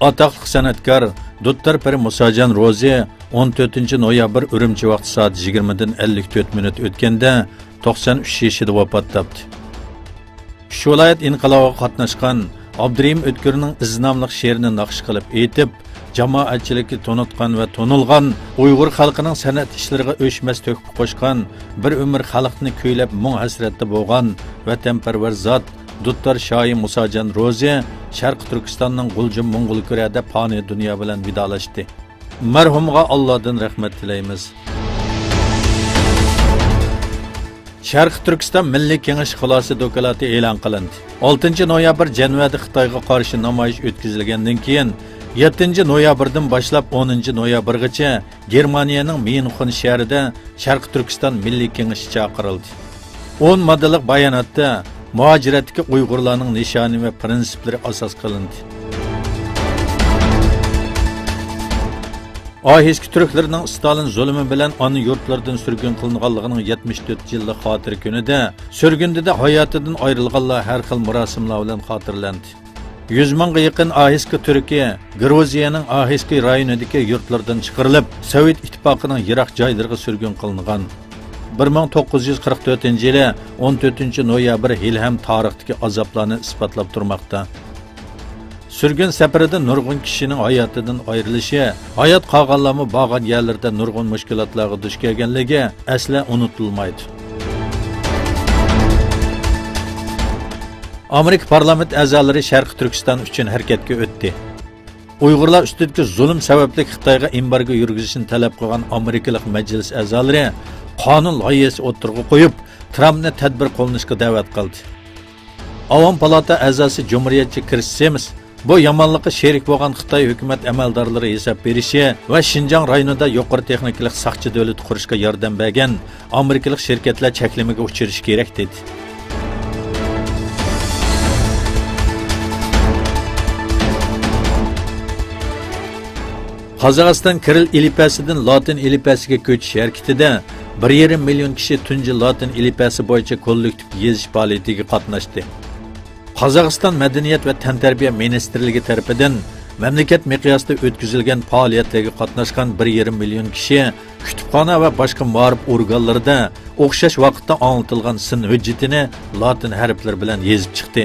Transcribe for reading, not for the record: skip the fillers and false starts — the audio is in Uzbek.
Ataqlıq sanatkar Duttar Piri Musajan Rozi 14 noyabr Ürümçi vaqti soat 20dan 54 minut o'tganda 93 yoshida vafot topdi. Shu viloyat inqilobiga qatnashgan Abdurahim O'tkirning iznomliq she'rini naqsh qilib aytib, jamoatchilikka tonutgan va tonilgan Uyg'ur xalqining san'at ishlariga o'chmas to'kib qo'shgan, bir umr xalqni kuylab mung hasratda bo'lgan vatanparvar zot Duttar shoyi Musajan Rozi Sharq Turkistonning G'uljum Mo'ng'ulkurada fani dunyo bilan vidolashdi. Marhumga Allohdan rahmat tilaymiz. Sharq Turkiston Milliy Kengashi xulosa doklati e'lon qilindi. 6 noyabr Janvada Xitoyga qarshi namoyish o'tkazilgandan keyin 7 noyabrdan boshlab 10 noyabrgacha Germaniyaning Myunxen shahrida Sharq Turkiston Milliy Kengashi chaqirildi. 10 moddalik bayonotda muhojiratga Uyg'urlarning nishoni va prinsiplari asos qilindi. Eski Türklerinin Stalin zulmü bilen anı yurtlardan sürgün kılınğanlığının 74 yıllık xatir günüde, sürgünde de hayatından ayrılğanlar her xil murasimlar bilen xatirlendi. 100 mingga yaqin eski Türkiye, Gruziyaning eski rayonidagi yurtlardan chiqarilib, Sovet ittifoqining yiroq joylariga sürgün kılınğan. 1944 yili 14 noyabr ham tarixdagi azoblarni isbotlab turmoqda. Sürgün səfərində nurgun kişinin hayatından ayrılışı, hayat qağanlamı bağan yerlərdə nurgun müşkilatlarga duş kelganligi asla unutulmaydı. Amerika parlament a'zolari Sharq Turkiston uchun harakatga o'tdi. Uyg'urlar ustidagi zulm sababli Xitoyga embargo yurgizishni talab qilgan Amerikalik majlis a'zolari qonun loyihasi o'tirg'i qo'yib, Trumpni tadbir qo'llanishga da'vat qildi. Avam palata a'zosi Cumhuriyetçi Chris Semiz bu yomonlikqa sherik bo'lgan Xitoy hukumat amaldorlari hisob berishi va Xinjiang rayonida yuqori texnikalik saqchi davlat qurishga yordam bergan Amerikalik shirkatlar cheklamaga uchirish kerak dedi. Qozog'iston Kiril elifbasidan Latin elifbasiga ko'chish harakatida 1,5 million kishi tunji Latin elifbasi bo'yicha kollektiv yezish faoliyatiga qatnashdi. Qozog'iston Madaniyat va Tantarbiya ministrligi tarafidan mamlakat miqyosida o'tkazilgan faoliyatlarga qatnashgan 1,5 million kishi kutubxona va boshqa ma'rif organlarida o'xshash vaqtda anlatilgan sin hujjatini Latin harflari bilan yezib chiqdi.